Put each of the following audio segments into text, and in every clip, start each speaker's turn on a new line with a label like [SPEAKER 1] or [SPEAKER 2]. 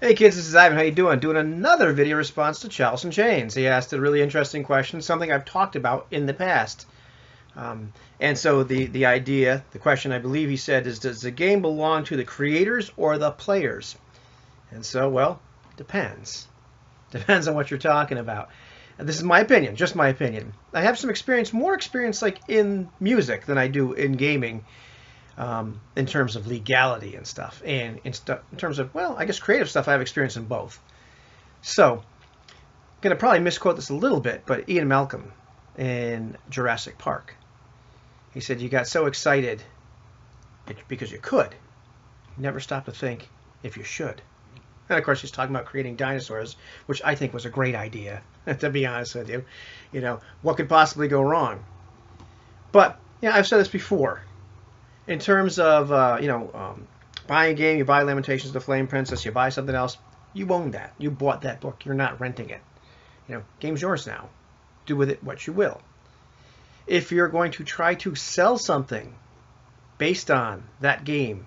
[SPEAKER 1] Hey kids, this is Ivan. How you doing? Doing another video response to Chalice and Chains. He asked a really interesting question, something I've talked about in the past. And so the idea, the question I believe he said is, does the game belong to the creators or the players? And so, well, depends. Depends on what you're talking about. And this is my opinion, just my opinion. I have some experience, more experience like in music than I do in gaming. In terms of legality and stuff, and in terms of, well, I guess creative stuff, I have experience in both. So, I'm going to probably misquote this a little bit, but Ian Malcolm in Jurassic Park, he said, you got so excited because you could. You never stopped to think if you should. And of course, he's talking about creating dinosaurs, which I think was a great idea, to be honest with you. You know, what could possibly go wrong? But, yeah, I've said this before. In terms of, buying a game, you buy Lamentations of the Flame Princess, you buy something else, you own that. You bought that book. You're not renting it. Game's yours now. Do with it what you will. If you're going to try to sell something based on that game,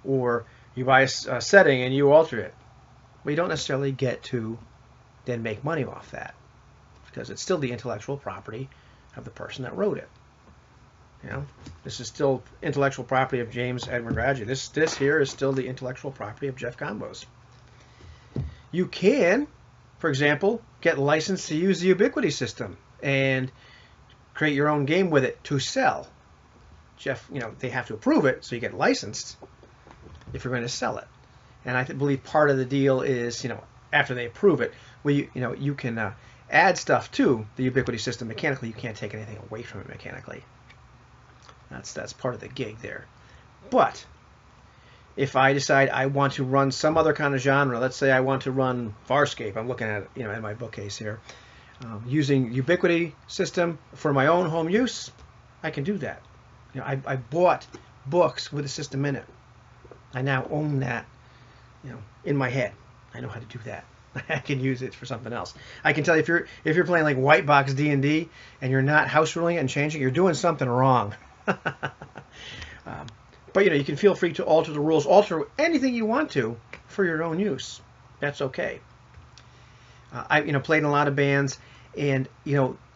[SPEAKER 1] or you buy a setting and you alter it, well, you don't necessarily get to then make money off that, because it's still the intellectual property of the person that wrote it. This is still intellectual property of James Edward Radji. This here is still the intellectual property of Jeff Combos. You can, for example, get licensed to use the Ubiquity system and create your own game with it to sell. Jeff, they have to approve it, so you get licensed if you're going to sell it. And I believe part of the deal is, after they approve it, well, you can add stuff to the Ubiquity system mechanically. You can't take anything away from it mechanically. That's part of the gig there. But if I decide I want to run some other kind of genre, let's say I want to run Farscape, I'm looking at it, in my bookcase here, using Ubiquity system for my own home use, I can do that. I bought books with a system in it. I now own that, in my head. I know how to do that. I can use it for something else. I can tell you if you're playing like white box D&D and you're not house ruling it and changing, you're doing something wrong. But you can feel free to alter the rules, alter anything you want to for your own use. That's okay. I played in a lot of bands, and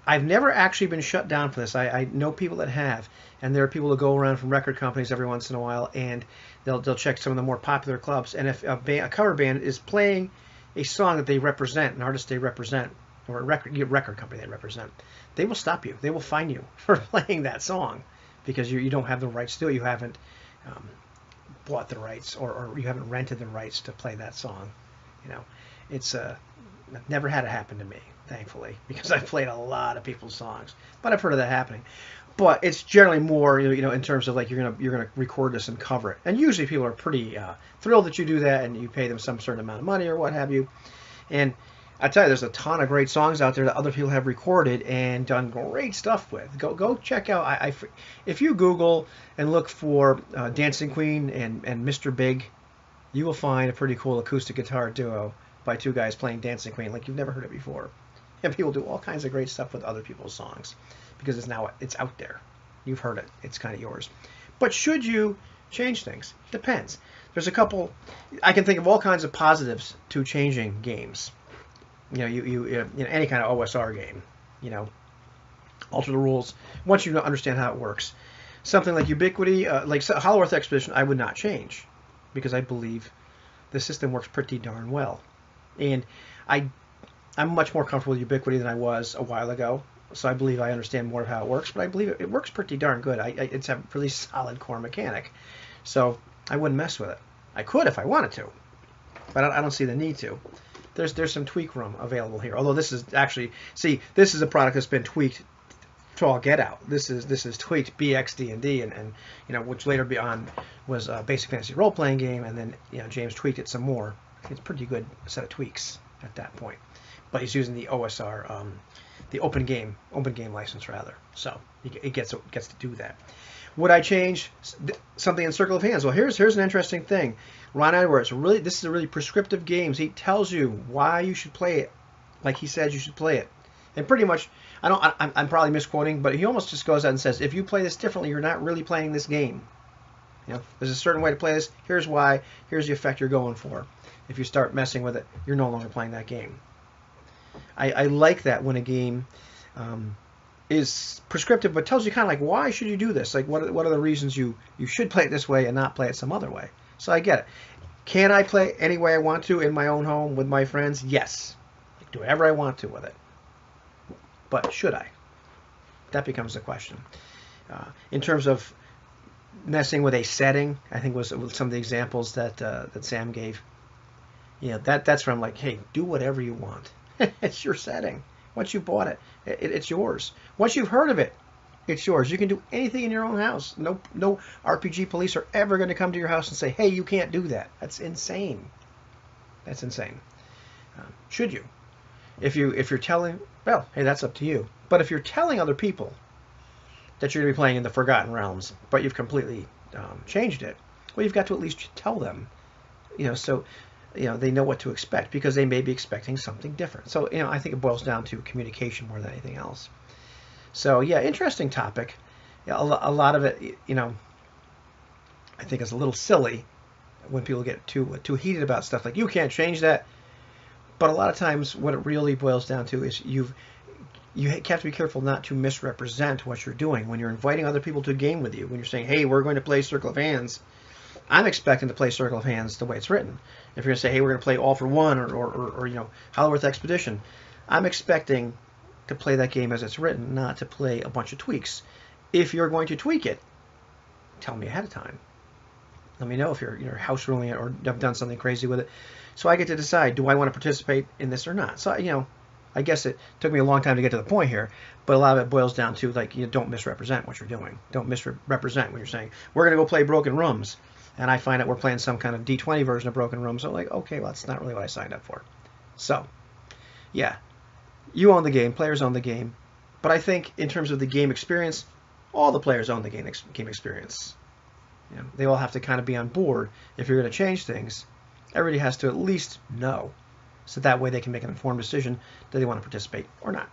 [SPEAKER 1] I've never actually been shut down for this. I know people that have, and there are people that go around from record companies every once in a while, and they'll check some of the more popular clubs. And if a cover band is playing a song that they represent, an artist they represent, or a record company they represent, they will stop you. They will fine you for playing that song, because you don't have the rights to it. You haven't bought the rights, or you haven't rented the rights to play that song. It's I've never had it happen to me, thankfully, because I've played a lot of people's songs. But I've heard of that happening. But it's generally more, in terms of like you're gonna record this and cover it. And usually people are pretty thrilled that you do that, and you pay them some certain amount of money or what have you. And I tell you, there's a ton of great songs out there that other people have recorded and done great stuff with. Go check out. If you Google and look for Dancing Queen and Mr. Big, you will find a pretty cool acoustic guitar duo by two guys playing Dancing Queen like you've never heard it before. And people do all kinds of great stuff with other people's songs, because it's out there. You've heard it. It's kind of yours. But should you change things? Depends. There's a couple. I can think of all kinds of positives to changing games. Any kind of OSR game, alter the rules once you understand how it works. Something like Ubiquity, like Hollow Earth Expedition, I would not change, because I believe the system works pretty darn well. And I'm much more comfortable with Ubiquity than I was a while ago, so I believe I understand more of how it works, but I believe it works pretty darn good. It's a really solid core mechanic, so I wouldn't mess with it. I could if I wanted to, but I don't see the need to. There's some tweak room available here. Although this is actually, this is a product that's been tweaked to all get out. This is tweaked BXD&D, and which later beyond was a basic fantasy role playing game, and then James tweaked it some more. It's a pretty good set of tweaks at that point. But he's using the OSR, the open game license rather. So it gets to do that. Would I change something in Circle of Hands? Well, here's an interesting thing. Ron Edwards, this is a really prescriptive game. He tells you why you should play it, like he says you should play it. And pretty much, I'm probably misquoting, but he almost just goes out and says, if you play this differently, you're not really playing this game. You know, there's a certain way to play this. Here's why. Here's the effect you're going for. If you start messing with it, you're no longer playing that game. I like that when a game is prescriptive, but tells you kind of like, why should you do this? Like, what are the reasons you should play it this way and not play it some other way? So I get it. Can I play any way I want to in my own home with my friends? Yes. I can do whatever I want to with it. But should I? That becomes the question. In terms of messing with a setting, I think was some of the examples that Sam gave. You know, that's where I'm like, hey, do whatever you want. It's your setting. Once you bought it, it's yours. Once you've heard of it, it's yours. You can do anything in your own house. No RPG police are ever going to come to your house and say, hey, you can't do that. That's insane. That's insane. Should you? If you're telling, well, hey, that's up to you. But if you're telling other people that you're going to be playing in the Forgotten Realms, but you've completely changed it, well, you've got to at least tell them, you know, so they know what to expect, because they may be expecting something different. So, I think it boils down to communication more than anything else. So, yeah, interesting topic. A lot of it, I think is a little silly when people get too heated about stuff like, you can't change that. But a lot of times what it really boils down to is you have to be careful not to misrepresent what you're doing when you're inviting other people to a game with you. When you're saying, hey, we're going to play Circle of Hands, I'm expecting to play Circle of Hands the way it's written. If you're going to say, hey, we're going to play All for One or Hollowworth Expedition, I'm expecting to play that game as it's written, not to play a bunch of tweaks. If you're going to tweak it, tell me ahead of time. Let me know if you're house ruling it or have done something crazy with it, so I get to decide, do I want to participate in this or not? So, I guess it took me a long time to get to the point here, but a lot of it boils down to, like, don't misrepresent what you're doing. Don't misrepresent when you're saying, we're going to go play Broken Rooms, and I find out we're playing some kind of D20 version of Broken Rooms. So I'm like, okay, well, that's not really what I signed up for. So, yeah, you own the game, players own the game, but I think in terms of the game experience, all the players own the game experience. They all have to kind of be on board. If you're going to change things, everybody has to at least know, so that way they can make an informed decision, do they want to participate or not.